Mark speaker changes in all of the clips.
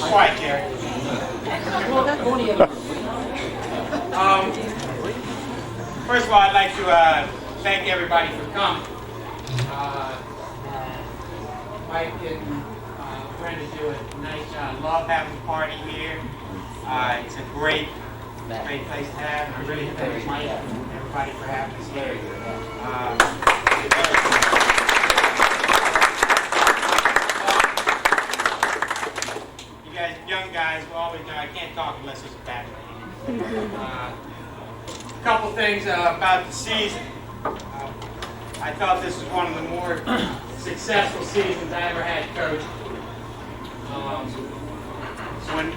Speaker 1: Quiet, Jerry. First of all, I'd like to thank everybody for coming. Mike and Brenda do a nice job. Love having a party here. It's a great place to have. And I really thank Mike and everybody for having us here. You guys, young guys, will always know I can't talk unless there's a bad A couple things about the season. I thought this was one of the more successful seasons I ever had coaching.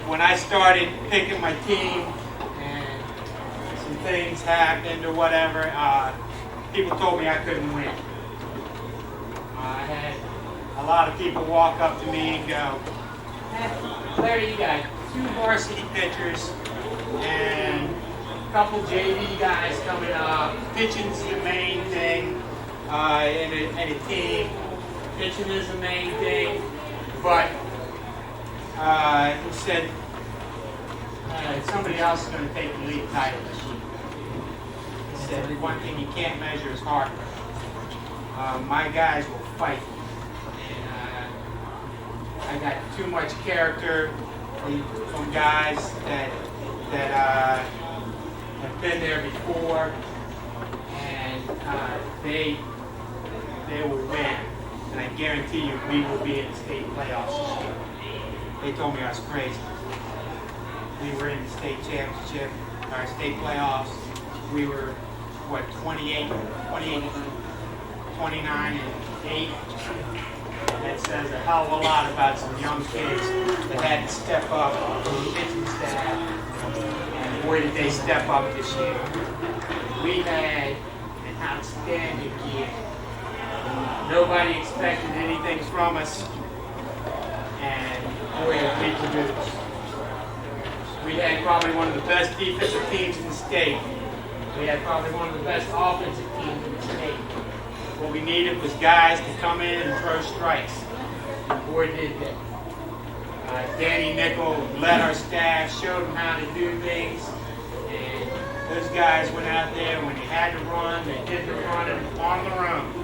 Speaker 1: When I started picking my team and some things happened or whatever, people told me I couldn't win. I had a lot of people walk up to me and go, Larry, you got 2 varsity pitchers and a couple JV guys coming up. Pitching's the main thing in a team. Pitching is the main thing, but he said somebody else is going to take the league title this year. He said the one thing you can't measure is heart. My guys will fight. And I got too much character from guys that have been there before, and they will win. And I guarantee you, we will be in the state playoffs this year. They told me I was crazy. We were in the state championship, our state playoffs. We were, 29 and 8. That says a hell of a lot about some young kids that had to step up from the pitching staff. And boy, did they step up this year. We had an outstanding year. Nobody expected anything from us, and boy, we produced. We had probably one of the best defensive teams in the state. We had probably one of the best offensive teams in the state. What we needed was guys to come in and throw strikes. And boy, did that. Danny Nickel led our staff, showed them how to do things, and those guys went out there when they had to run, they did the running on their own.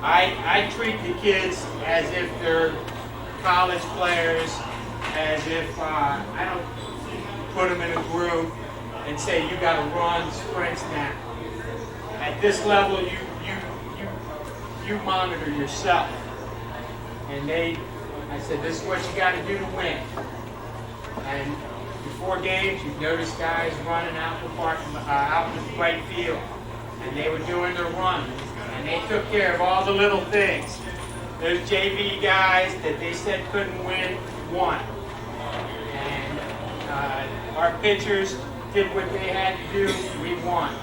Speaker 1: I treat the kids as if they're college players, as if I don't put them in a group and say you got to run sprints now. At this level, you monitor yourself. And I said, this is what you got to do to win. And before games, you've noticed guys running out in the right field, and they were doing their run. And they took care of all the little things. Those JV guys that they said couldn't win, won. And our pitchers did what they had to do, we won.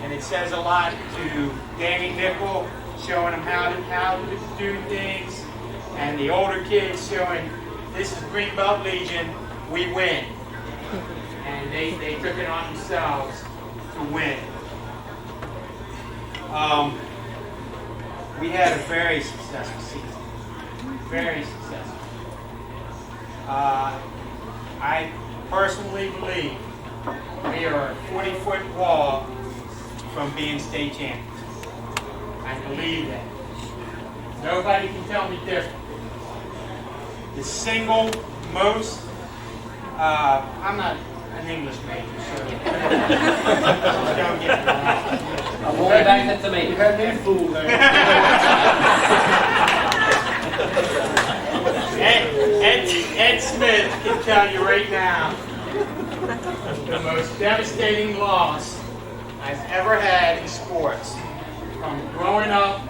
Speaker 1: And it says a lot to Danny Nickel, showing them how to do things, and the older kids showing, this is Greenbelt Legion, we win. And they took it on themselves to win. We had a very successful season. Very successful. I personally believe we are a 40-foot wall from being state champions. I believe that. Nobody can tell me different. The single most, I'm not an English major, so don't get me wrong.
Speaker 2: I'm all back that to me.
Speaker 3: You had me fooled there.
Speaker 1: Ed Smith can tell you right now the most devastating loss I've ever had in sports. From growing up,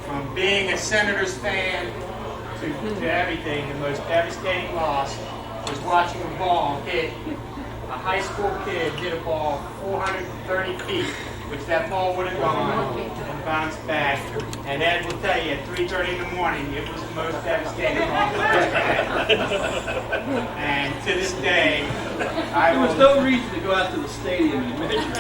Speaker 1: from being a Senators fan to everything, the most devastating loss was watching a ball hit, a high school kid hit a ball 430 feet which that ball would have gone and bounced back. And Ed will tell you, at 3:30 in the morning, it was the most devastating ball he's ever had. And to this day,
Speaker 2: there was no reason to go out to the stadium and measure.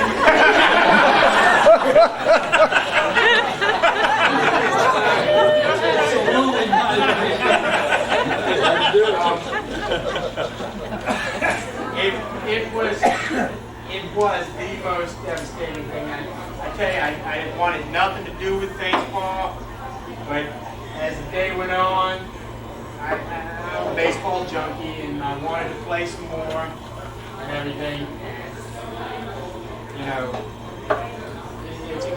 Speaker 1: It was the most devastating thing. I tell you, I wanted nothing to do with baseball, but as the day went on, I'm a baseball junkie, and I wanted to play some more and everything. And,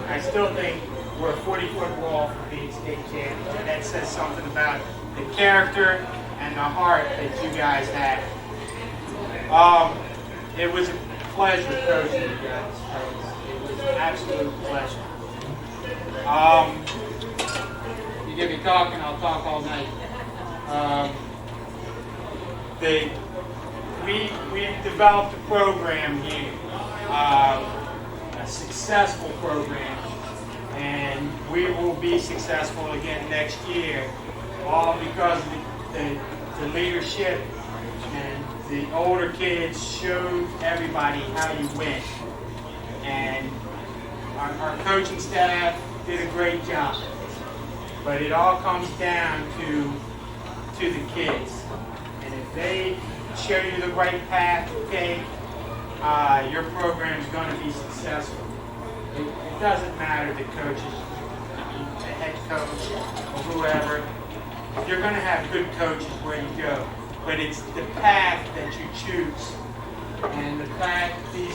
Speaker 1: I still think we're a 40-foot ball for being state champions, and that says something about the character and the heart that you guys have. It was a pleasure coaching you guys. It was an absolute pleasure. You get me talking, I'll talk all night. We've developed a program here, a successful program, and we will be successful again next year, all because of the leadership and the older kids showed everybody how you win. And our coaching staff did a great job. But it all comes down to the kids. And if they show you the right path to take, your program is going to be successful. It doesn't matter the coaches, the head coach, or whoever. You're going to have good coaches where you go. But it's the path that you choose. And the path the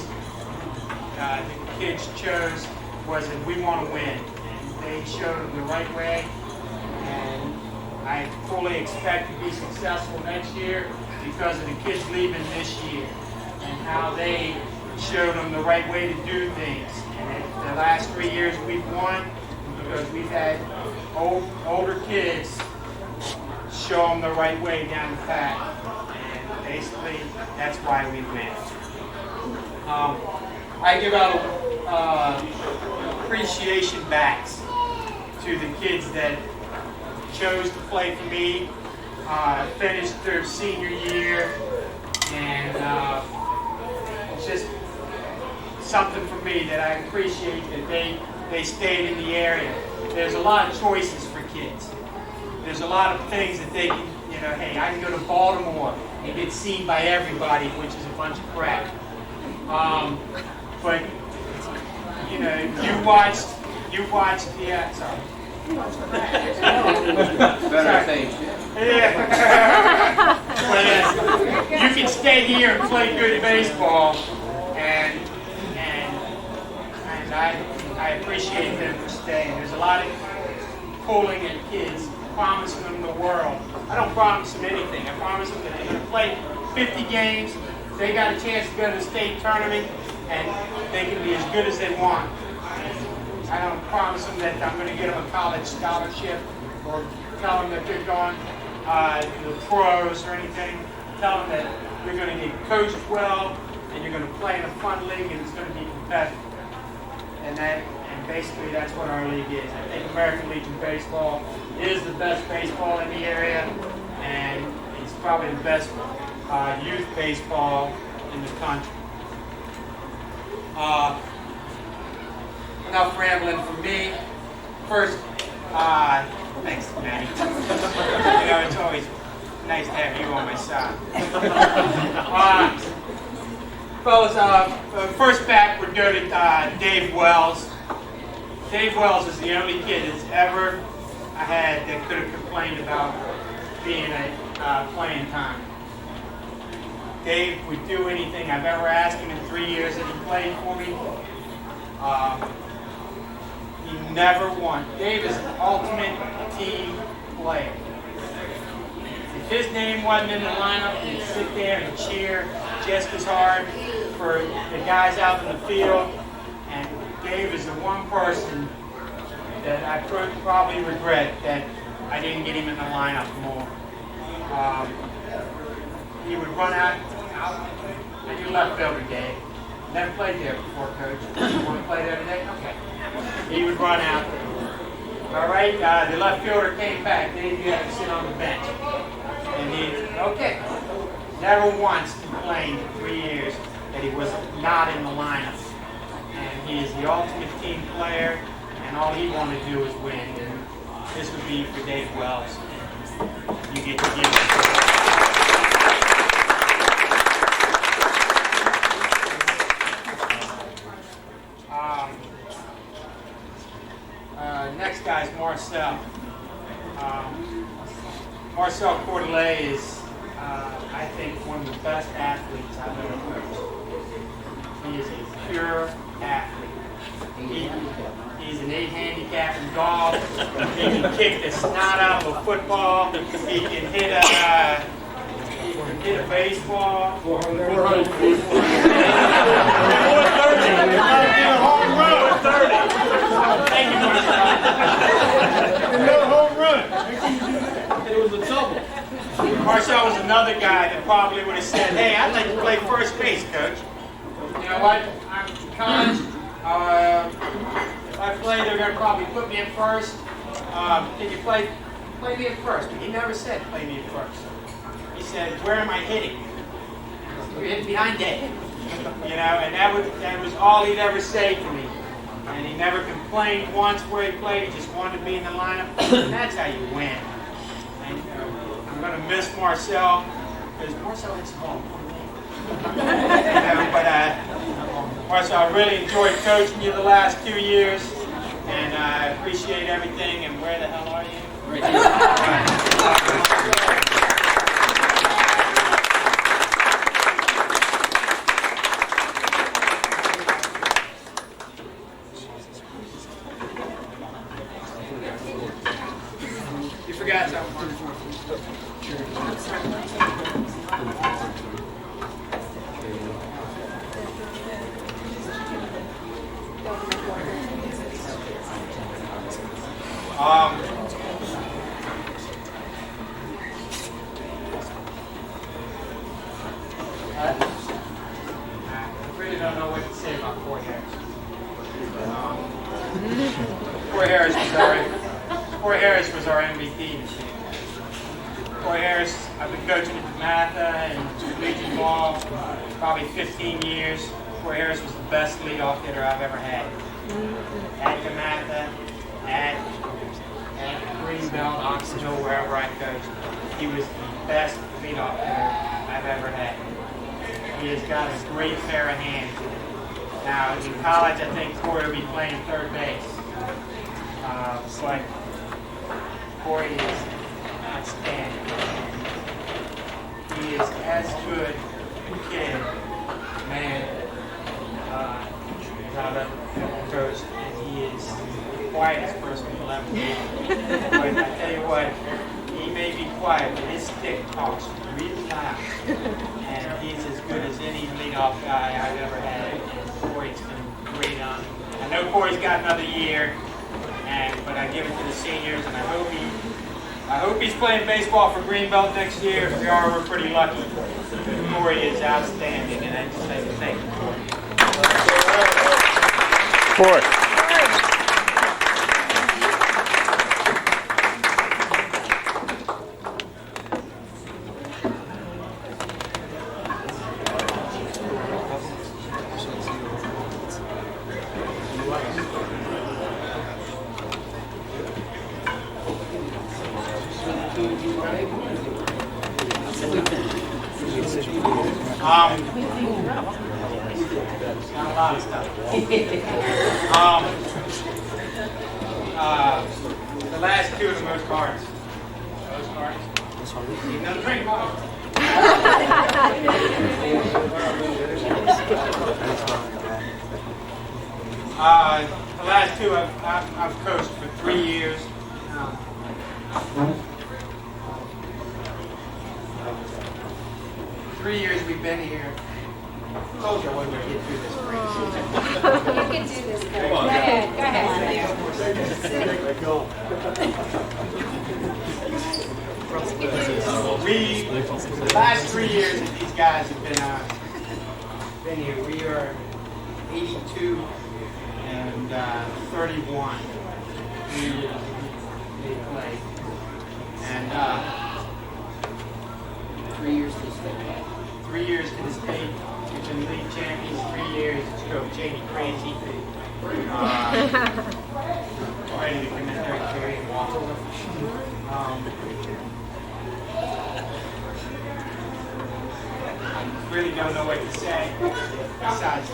Speaker 1: kids chose was that we want to win. And they showed them the right way. And I fully expect to be successful next year because of the kids leaving this year and how they showed them the right way to do things. And the last 3 years we've won because we've had older kids show them the right way down the path. And basically, that's why we win. I give out appreciation backs to the kids that chose to play for me, finished their senior year, and it's just something for me that I appreciate that they stayed in the area. There's a lot of choices for kids. There's a lot of things that they can, hey, I can go to Baltimore and get seen by everybody, which is a bunch of crap. But, you watched sorry.
Speaker 2: Better things.
Speaker 1: Yeah. But you can stay here and play good baseball, and I appreciate them for staying. There's a lot of pulling at kids, promising them the world. I don't promise them anything. I promise them that they're going to play 50 games. They got a chance to go to the state tournament, and they can be as good as they want. I don't promise them that I'm going to get them a college scholarship or tell them that they're going to the pros or anything. Tell them that you're going to get coached well, and you're going to play in a fun league, and it's going to be competitive. And basically that's what our league is. I think American Legion Baseball is the best baseball in the area, and it's probably the best youth baseball in the country. Enough rambling from me. First, thanks, Maddie. It's always nice to have you on my side. Fellas, first back would go to Dave Wells. Dave Wells is the only kid that's ever I had that could have complained about being at playing time. Dave would do anything I've ever asked him in 3 years that he played for me. He never won. Dave is an ultimate team player. If his name wasn't in the lineup, he'd sit there and cheer just as hard for the guys out in the field. And Dave is the one person that I probably regret that I didn't get him in the lineup more. He would run out. I do left fielder, Dave. Never played there before, Coach. You want to play there today? Okay. He would run out there. All right, the left fielder came back. Then you have to sit on the bench. And okay. Never once complained in 3 years that he was not in the lineup. And he is the ultimate team player, and all he wanted to do was win. And this would be for Dave Wells. You get to give it. Next guy is Marcel. Marcel Cordelet is, I think, one of the best athletes I've ever coached. He is a pure athlete. He's an 8 handicap in golf. He can kick the snot out of a football. He can hit a baseball. 430. 430. Home run. 430. Thank you, Marcel.
Speaker 3: Another home run.
Speaker 2: It was a double.
Speaker 1: Marcel was another guy that probably would have said, "Hey, I'd like to play first base, Coach." You know what? I'm college. If I play, they're going to probably put me in first. Can you play me in first? But he never said play me in first. He said, "Where am I hitting?" You're hitting behind Dave. You know, and that was all he'd ever say to me. And he never complained once where he played. He just wanted to be in the lineup. And that's how you win. And I'm going to miss Marcel because Marcel hits the ball. But Marcel, I really enjoyed coaching you the last 2 years, and I appreciate everything. And where the hell are you? Right here. You forgot something. I really don't know what to say about Corey Harris. Corey Harris was our MVP. Corey Harris, I've been coaching at DeMatha and collegiate ball probably 15 years. Corey Harris was the best leadoff hitter I've ever had. At DeMatha, at Greenbelt, Oxonville, wherever I coached. He was the best leadoff hitter I've ever had. He has got a great pair of hands. Now, in college, I think Corey will be playing third base. But Corey is outstanding. He is as good a kid, man, as I've ever coached, and he is the quietest person you'll ever meet. But I tell you what, he may be quiet, but his stick talks really loud. And he's as good as any leadoff guy I've ever had. And Corey's been great on him. I know Corey's got another year, but I give it to the seniors, and I hope he's playing baseball for Greenbelt next year. If we are, we're pretty lucky. Corey is outstanding, and I just say thank you, Corey.
Speaker 3: Corey.
Speaker 1: Not a lot of stuff. The last two are the most cards. Most cards. Now drink water. The last two I've coached for 3 years. 3 years we've been here. I told you I wasn't going to get through this break.
Speaker 4: You can do this. Go ahead.
Speaker 1: The last 3 years that these guys have been here, we are 82 and 31. They played. And
Speaker 5: 3 years to the state.
Speaker 1: 3 years to the state. We've been league champions 3 years. It's drove Cheney crazy. Ready to commit their carry and walk over. I really don't know what to say besides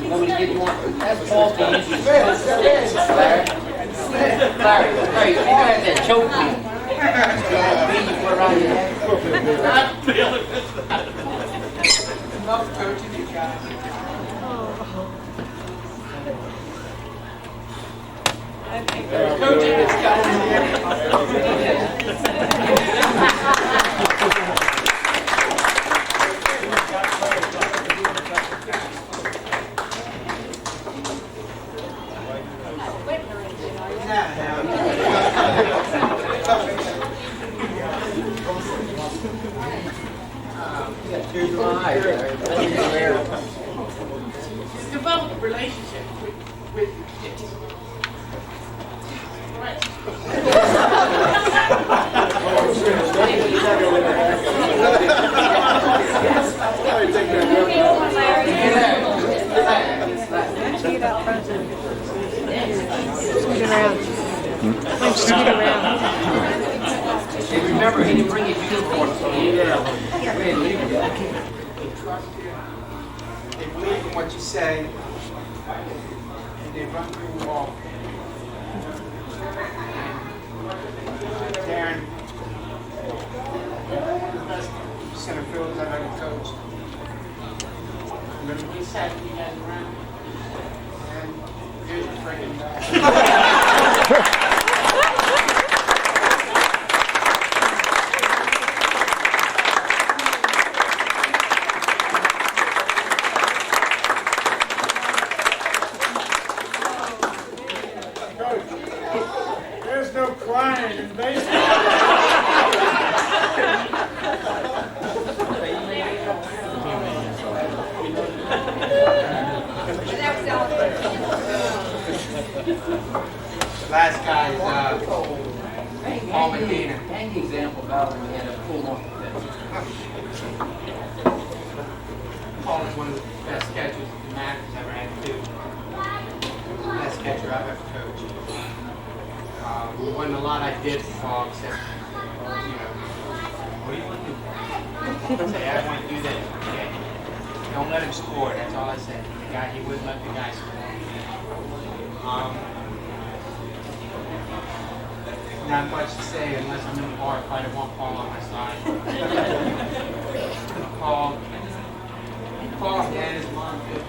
Speaker 5: Nobody give you one. That's Paul's game. Larry, you had that choke me. You put around your head.
Speaker 1: enough coaching you guys. Coaching this guy. Develop a relationship with the kids. Right.
Speaker 4: Scoot around. Like, scoot around.
Speaker 5: Hey, remember, he didn't bring his uniform, so he didn't leave it.
Speaker 1: They trust you. They believe in what you say. And they run through the wall. Darren, one of the best center fielders I've ever coached. I'm going to be sad you guys around. And here's your freaking back.
Speaker 3: There's no crying in baseball.
Speaker 1: The last guy is Paul Medina.
Speaker 5: Hang the example about when he had a full on
Speaker 1: Paul is one of the best catchers the Mavericks ever had too. Best catcher I've ever coached. There wasn't a lot I did for Paul except, what do you want to do? I say, I want to do this. Okay. Don't let him score. That's all I said. The guy, he wouldn't let the guy score. Not much to say unless I'm in the bar fight. I want Paul on my side. Paul and his mom too.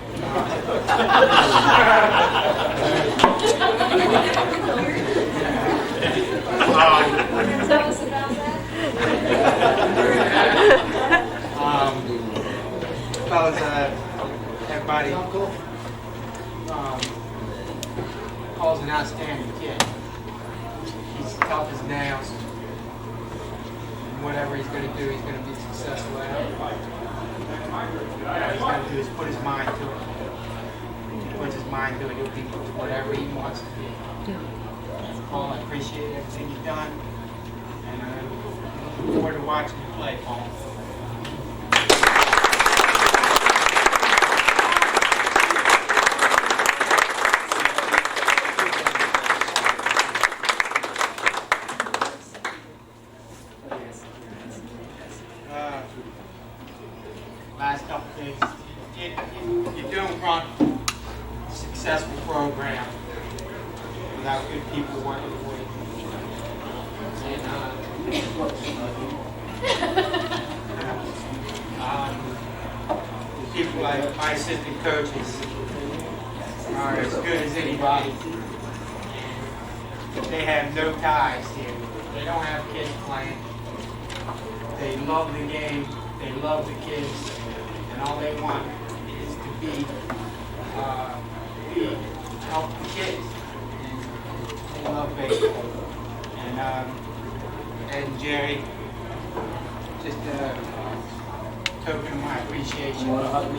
Speaker 4: Tell us about that.
Speaker 1: Fellas, everybody, Paul's an outstanding kid. He's tough as nails. And whatever he's going to do, he's going to be successful at it. All he's got to do is put his mind to it. If he puts his mind to it, he'll be whatever he wants to be. Paul, I appreciate everything you've done. And I look forward to watching you play, Paul. Last couple things. You're doing run a successful program without good people working for you. And people like my assistant coaches are as good as anybody. They have no ties here. They don't have kids playing. They love the game. They love the kids. And all they want is to help the kids. They love baseball. And and Jerry. Just a token of my appreciation.
Speaker 5: You want to hug me?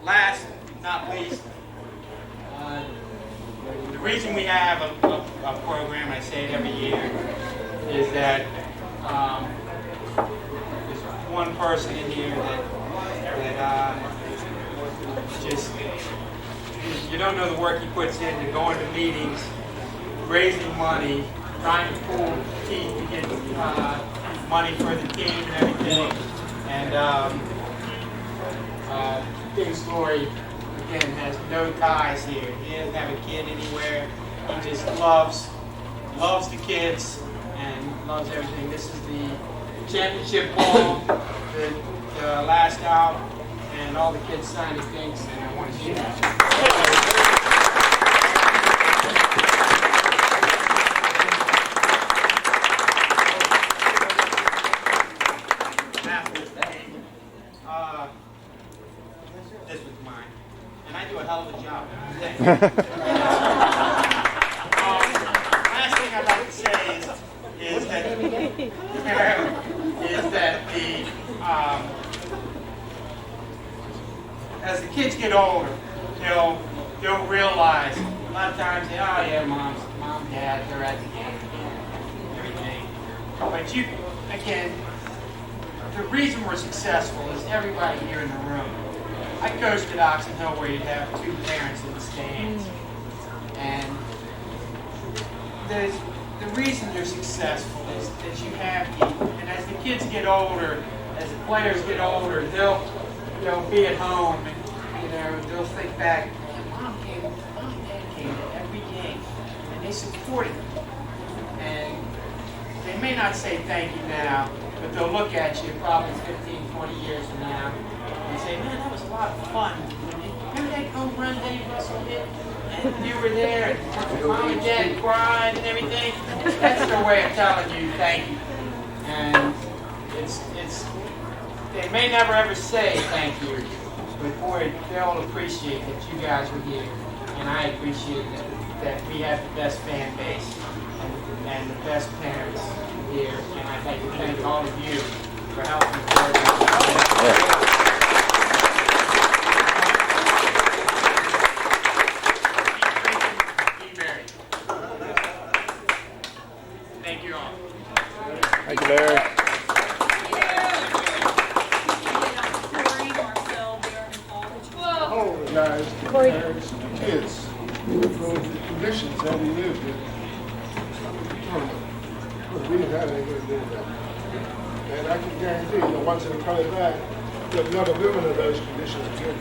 Speaker 1: Last but not least, the reason we have a program, I say it every year, is that there's one person in here that just, you don't know the work he puts into going to meetings, raising money, trying to pull teeth to get money for the team and everything. And Big Story, again, has no ties here. He doesn't have a kid anywhere. He just loves the kids and loves everything. This is the championship ball, the last out, and all the kids signed the things, and I want to see that. This was mine, and I do a hell of a job. Last thing I'd like to say is that the as the kids get older, they'll realize a lot of times they, oh yeah, mom, dad, they're at the game again, everything. But you, again, the reason we're successful is everybody here in the room. I coached at Oxon Hill where you'd have two parents in the stands. And the reason you're successful is that you have people. And as the kids get older, as the players get older, they'll be at home and they'll think back, man, mom and dad came to every game and they supported me. And they may not say thank you now, but they'll look at you probably 15, 20 years from now and say, man, that was a lot of fun. Remember that home run Dave Russell hit? And you were there, and mom and dad cried and everything. That's their way of telling you thank you. And they may never ever say thank you, but boy, they'll appreciate that you guys were here. And I appreciate that we have the best fan base and the best parents here. And I'd like to thank all of you for helping us. Thank you all.
Speaker 6: Thank you, Larry.
Speaker 3: Oh, guys, parents, kids, those conditions that he lived in. We didn't have anything to do with that. And I can guarantee, once they're coming back, they'll never live under those conditions again.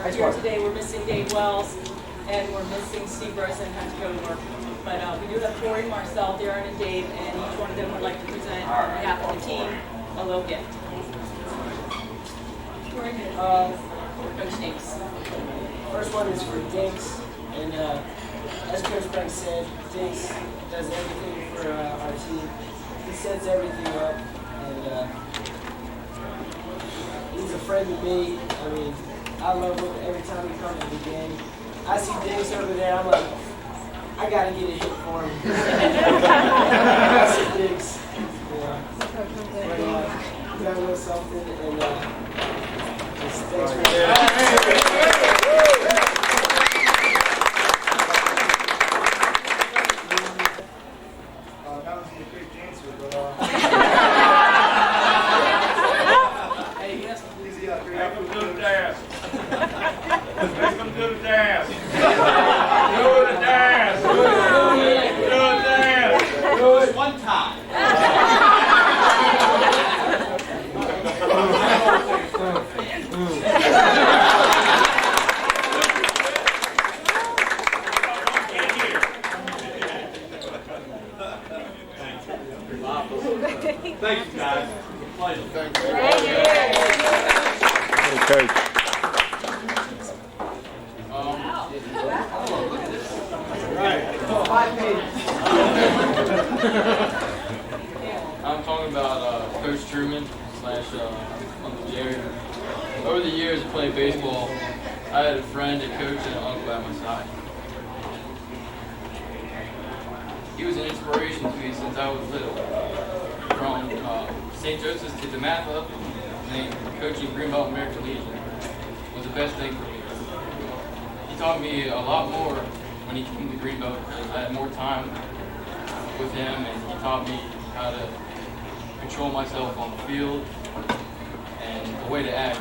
Speaker 7: Here today, we're missing Dave Wells and we're missing Steve Rosen had to go to work. But we do have Corey, Marcel, Darren, and Dave, and each one of them would like to present on behalf of the team a little gift.
Speaker 8: Coach Dinks. First one is for Dinks, and as Coach Frank said, Dinks does everything for our team. He sets everything up, and he's a friend to me. I mean, I love him every time he comes to the game. I see Dinks over there, I'm like, I gotta get a hit for him. I see Dinks. Yeah. But you got a little something, and just thanks for that.
Speaker 3: That was a quick answer, but
Speaker 8: Hey, yes, please.
Speaker 2: Make them do the dance. Make them do the dance. Do the dance. Do the dance. Do it one time. Thank you, guys. Pleasure.
Speaker 3: Thank you.
Speaker 6: Hey, Coach.
Speaker 9: I'm talking about Coach Truman / Uncle Jerry. Over the years of playing baseball, I had a friend, a coach, and an uncle at my side. He was an inspiration to me since I was little. From St. Joseph's to DeMatha, and coaching Greenbelt American Legion was the best thing for me. He taught me a lot more when he came to Greenbelt because I had more time with him, and he taught me how to control myself on the field and the way to act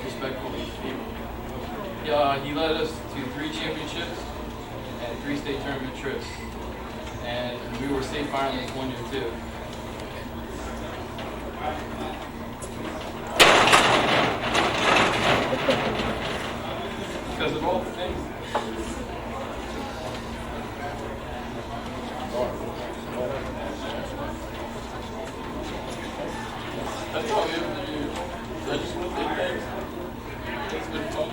Speaker 9: respectfully to people. He led us to 3 championships and 3 state tournament trips, and we were state finalists 1 year too. Because of all the things. That's all we have to do. So I just want to say thanks. It's been fun.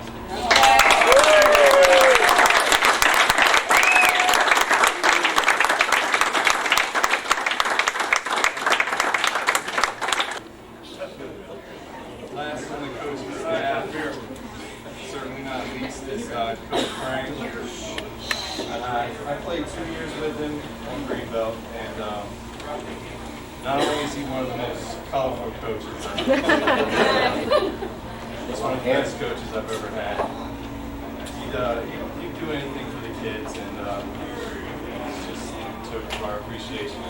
Speaker 10: Last on the coaching staff, certainly not least, is Coach Frank. I played 2 years with him on Greenbelt, and not only is he one of the most colorful coaches I've ever had, he's one of the best coaches I've ever had. He'd do anything for the kids, and it's just a token of our appreciation.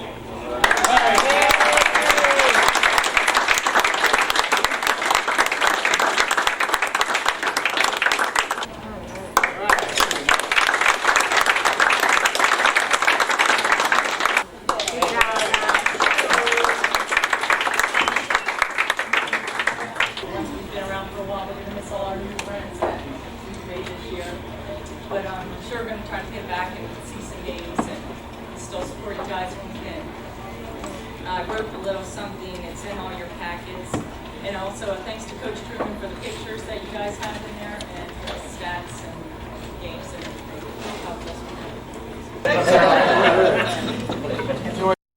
Speaker 7: But I'm sure we're going to try to get back and see some games and still support you guys when we can. I wrote a little something, it's in all your packets. And also thanks to Coach Truman for the pictures that you guys have in there.